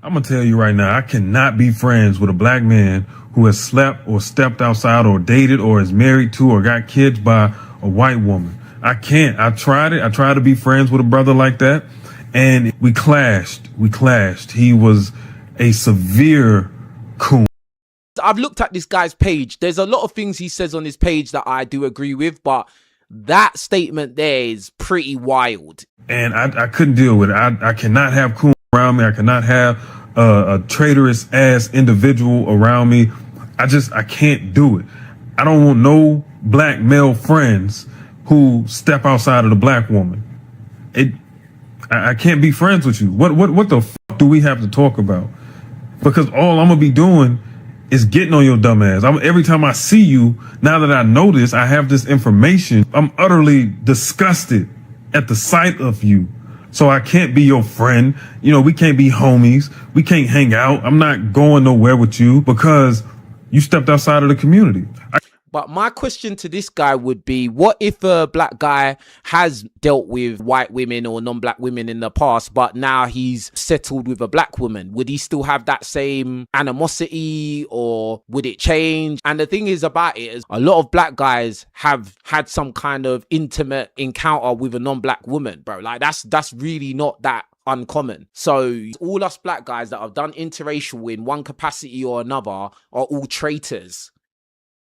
I'm gonna tell you right now, I cannot be friends with a black man who has slept or stepped outside or dated or is married to or got kids by a white woman. I can't. I tried it. I tried to be friends with a brother like that, and we clashed. He was a severe coon. I've looked at this guy's page. There's a lot of things he says on his page that I do agree with, but that statement there is pretty wild. And I couldn't deal with it. I cannot have coon around me. I cannot have a traitorous ass individual around me. I can't do it. I don't want no black male friends who step outside of the black woman. I can't be friends with you. What the fuck do we have to talk about? Because all I'm gonna be doing is getting on your dumb ass. Every time I see you, now that I know this, I have this information, I'm utterly disgusted at the sight of you. So I can't be your friend. You know, we can't be homies. We can't hang out. I'm not going nowhere with you because you stepped outside of the community. But my question to this guy would be, what if a black guy has dealt with white women or non-black women in the past, but now he's settled with a black woman? Would he still have that same animosity, or would it change? And the thing is about it is a lot of black guys have had some kind of intimate encounter with a non-black woman, bro. Like that's really not that uncommon. So all us black guys that have done interracial in one capacity or another are all traitors.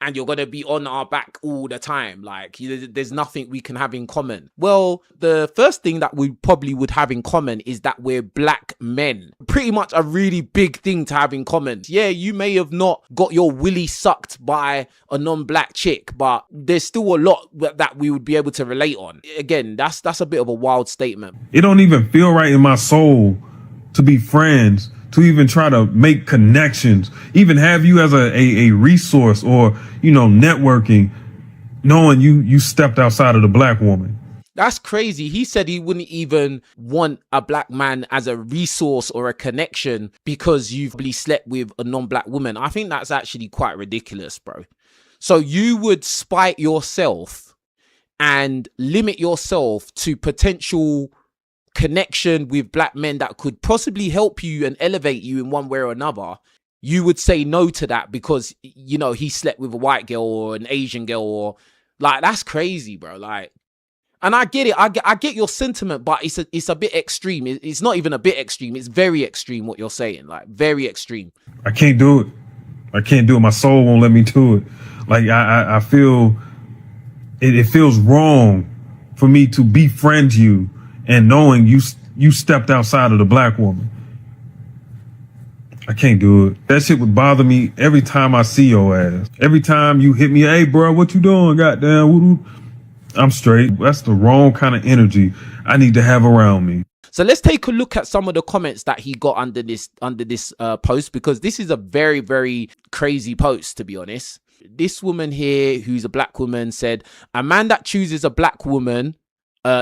And you're going to be on our back all the time. Like, there's nothing we can have in common. Well, the first thing that we probably would have in common is that we're black men. Pretty much a really big thing to have in common. Yeah, you may have not got your willy sucked by a non-black chick, but there's still a lot that we would be able to relate on. Again, that's a bit of a wild statement. It don't even feel right in my soul to be friends, to even try to make connections, even have you as a resource or, you know, networking, knowing you stepped outside of the black woman. That's crazy. He said he wouldn't even want a black man as a resource or a connection because you've really slept with a non-black woman. I think that's actually quite ridiculous, bro. So you would spite yourself and limit yourself to potential connection with black men that could possibly help you and elevate you in one way or another. You would say no to that because, you know, he slept with a white girl or an Asian girl, or like, that's crazy, bro. Like, and I get it. I get your sentiment, but it's a bit extreme. It's not even a bit extreme. It's very extreme what you're saying, like very extreme. I can't do it. My soul won't let me do it. Like I feel it feels wrong for me to befriend you and knowing you stepped outside of the black woman. I can't do it. That shit would bother me every time I see your ass. Every time you hit me, hey, bro, what you doing? Goddamn, I'm straight. That's the wrong kind of energy I need to have around me. So let's take a look at some of the comments that he got under this post, because this is a very, very crazy post, to be honest. This woman here, who's a black woman, said, a man that chooses a black woman,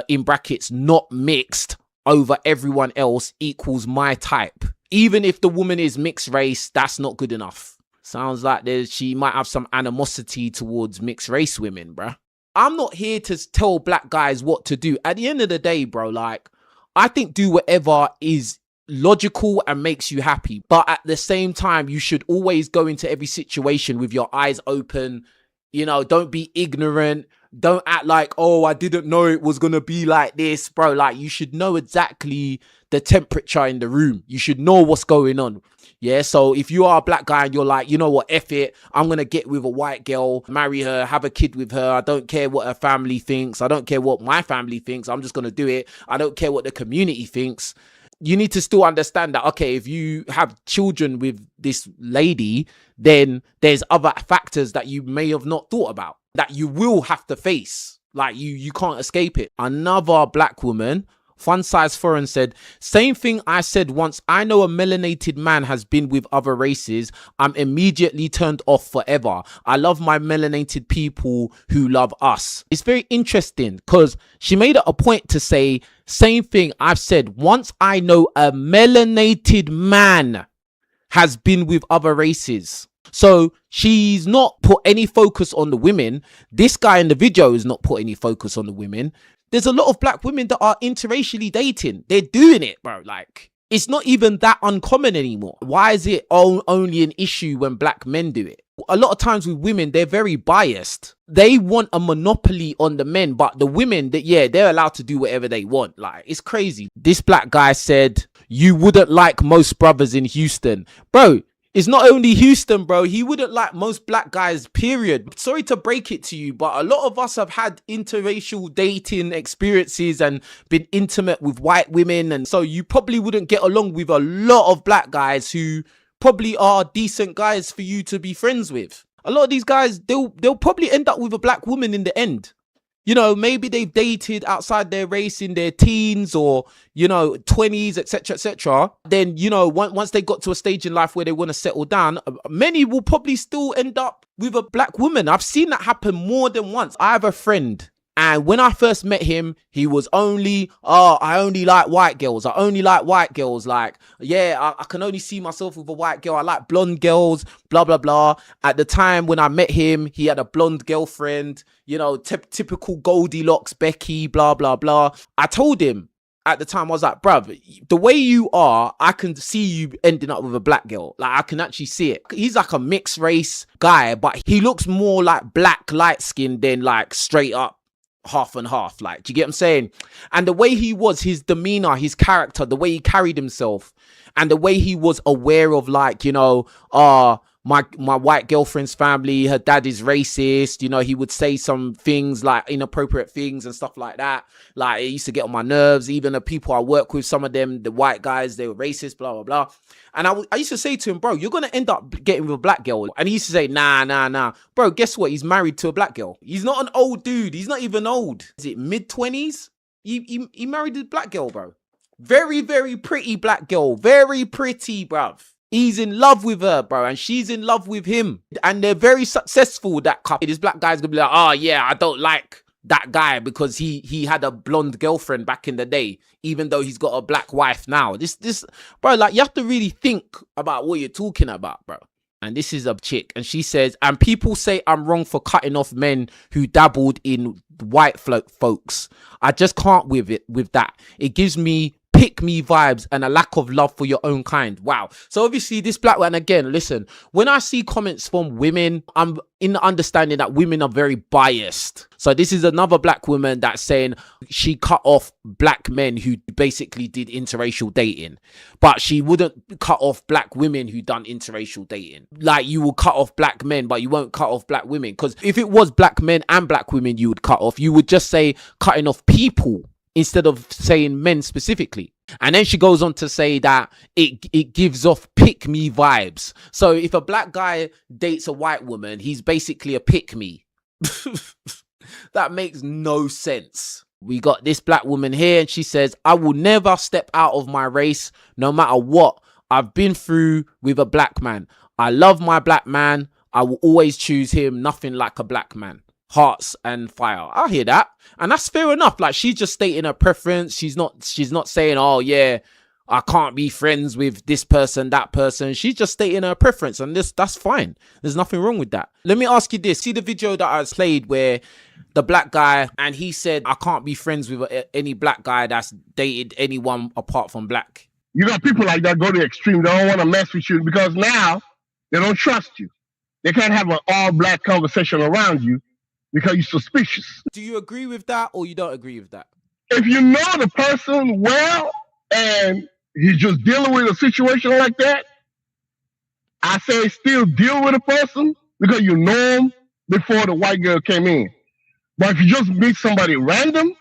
in brackets, not mixed, over everyone else equals my type. Even if the woman is mixed race, that's not good enough. Sounds like she might have some animosity towards mixed race women, bruh. I'm not here to tell black guys what to do. At the end of the day, bro, like, I think do whatever is logical and makes you happy. But at the same time, you should always go into every situation with your eyes open. You know, don't be ignorant. Don't act like, oh, I didn't know it was going to be like this, bro. Like, you should know exactly the temperature in the room. You should know what's going on. Yeah, so if you are a black guy and you're like, you know what, F it, I'm going to get with a white girl, marry her, have a kid with her. I don't care what her family thinks. I don't care what my family thinks. I'm just going to do it. I don't care what the community thinks. You need to still understand that, okay, if you have children with this lady, then there's other factors that you may have not thought about that you will have to face. Like, you can't escape it. Another black woman, Fun Size Foreign, said, same thing I said once. I know a melanated man has been with other races. I'm immediately turned off forever. I love my melanated people who love us. It's very interesting because she made it a point to say, same thing I've said once. I know a melanated man has been with other races. So she's not put any focus on the women. This guy in the video is not put any focus on the women. There's a lot of black women that are interracially dating. They're doing it, bro. Like, It's not even that uncommon anymore. Why is it only an issue when black men do it? A lot of times with women, they're very biased. They want a monopoly on the men, but the women, they're allowed to do whatever they want. Like, it's crazy. This black guy said, you wouldn't like most brothers in Houston. Bro, it's not only Houston, bro. He wouldn't like most black guys, period. Sorry to break it to you, but a lot of us have had interracial dating experiences and been intimate with white women. And so you probably wouldn't get along with a lot of black guys who probably are decent guys for you to be friends with. A lot of these guys, they'll probably end up with a black woman in the end. You know, maybe they've dated outside their race in their teens or, 20s, etc., etc. Then, once they got to a stage in life where they want to settle down, many will probably still end up with a black woman. I've seen that happen more than once. I have a friend, and when I first met him, he was I only like white girls. I only like white girls. Like, I can only see myself with a white girl. I like blonde girls, blah, blah, blah. At the time when I met him, he had a blonde girlfriend, typical Goldilocks, Becky, blah, blah, blah. I told him at the time, I was like, bruv, the way you are, I can see you ending up with a black girl. Like, I can actually see it. He's like a mixed race guy, but he looks more like black, light skinned than like straight up half and half. Like, do you get what I'm saying? And the way he was, his demeanor, his character, the way he carried himself, and the way he was aware of, like, my white girlfriend's family, her dad is racist. He would say some things like inappropriate things and stuff like that. Like, it used to get on my nerves. Even the people I work with, some of them, the white guys, they were racist, blah, blah, blah. And I used to say to him, bro, you're going to end up getting with a black girl. And he used to say, nah. Bro, guess what? He's married to a black girl. He's not an old dude. He's not even old. Is it mid-20s? He married a black girl, bro. Very, very pretty black girl. Very pretty, bruv. He's in love with her, bro, and she's in love with him. And they're very successful, that couple. This black guy's gonna be like, oh, yeah, I don't like that guy because he had a blonde girlfriend back in the day, even though he's got a black wife now. This, bro, like, you have to really think about what you're talking about, bro. And this is a chick, and she says, and people say I'm wrong for cutting off men who dabbled in white folks. I just can't with that. It gives me pick me vibes and a lack of love for your own kind. Wow. So obviously this black one, again, listen, when I see comments from women, I'm in the understanding that women are very biased. So this is another black woman that's saying she cut off black men who basically did interracial dating, but she wouldn't cut off black women who done interracial dating. Like, you will cut off black men, but you won't cut off black women. Because if it was black men and black women you would cut off, you would just say cutting off people instead of saying men specifically. And then she goes on to say that it gives off pick me vibes. So if a black guy dates a white woman, he's basically a pick me. That makes no sense. We got this black woman here, and she says, I will never step out of my race, no matter what I've been through with a black man. I love my black man. I will always choose him. Nothing like a black man. Hearts and fire. I hear that, and that's fair enough. Like, she's just stating her preference. She's not saying, oh yeah, I can't be friends with this person, that person. She's just stating her preference, and that's fine. There's nothing wrong with that. Let me ask you this. See the video that I played where the black guy, and he said, I can't be friends with any black guy that's dated anyone apart from black. You got people like that go to the extreme. They don't want to mess with you because now they don't trust you. They can't have an all-black conversation around you because you're suspicious. Do you agree with that, or you don't agree with that? If you know the person well and he's just dealing with a situation like that, I say still deal with a person because you know him before the white girl came in. But if you just meet somebody random,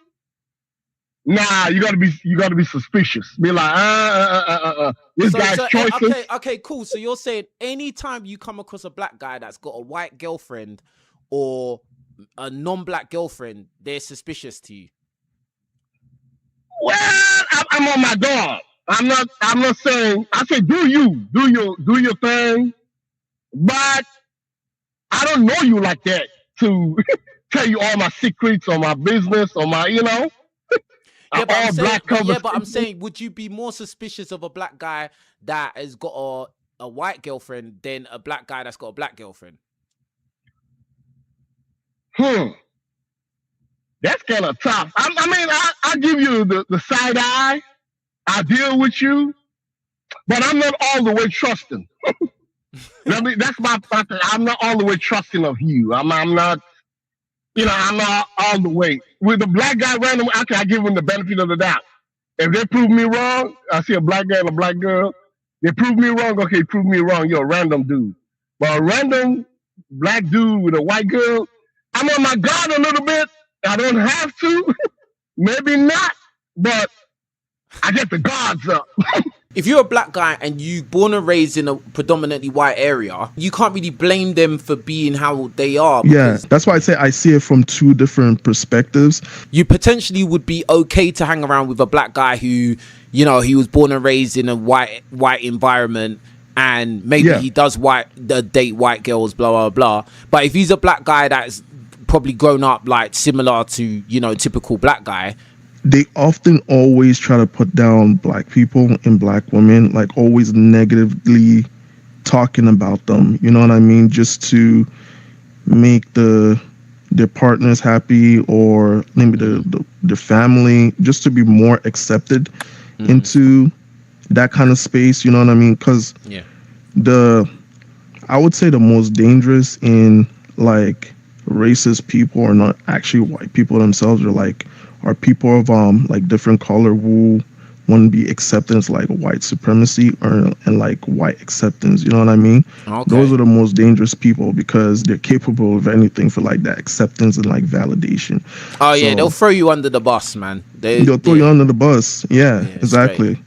nah, you gotta be suspicious. Be like, this guy's choices. Okay, cool. So you're saying anytime you come across a black guy that's got a white girlfriend or a non-black girlfriend, they're suspicious to you? Well, I'm on my guard. I'm not saying. I say do your thing, but I don't know you like that to tell you all my secrets or my business or my Yeah, but I'm saying, would you be more suspicious of a black guy that has got a white girlfriend than a black guy that's got a black girlfriend? That's kind of tough. I mean, I give you the side eye. I deal with you. but I'm not all the way trusting. That's my thing. I'm not all the way trusting of you. I'm not, I'm not all the way. With the black guy random, okay, I give him the benefit of the doubt. If they prove me wrong, I see a black guy and a black girl, they prove me wrong, okay, prove me wrong, you're a random dude. But a random black dude with a white girl, I'm on my guard a little bit. I don't have to. Maybe not, but I get the guards up. If you're a black guy and you born and raised in a predominantly white area, you can't really blame them for being how they are. Yeah, that's why I say I see it from two different perspectives. You potentially would be okay to hang around with a black guy who, he was born and raised in a white environment, and maybe he does date white girls, blah, blah, blah. But if he's a black guy that's probably grown up like similar to, typical black guy, they often always try to put down black people and black women, like always negatively talking about them. You know what I mean? Just to make their partners happy, or maybe the family, just to be more accepted into that kind of space. You know what I mean? Because I would say the most dangerous in like racist people are not actually white people themselves, are people of like different color who want to be accepted as like white supremacy and like white acceptance. You know what I mean? Okay. Those are the most dangerous people because they're capable of anything for like that acceptance and like validation. Oh yeah, they'll throw you under the bus, man. They'll throw you under the bus. Yeah, exactly. Straight.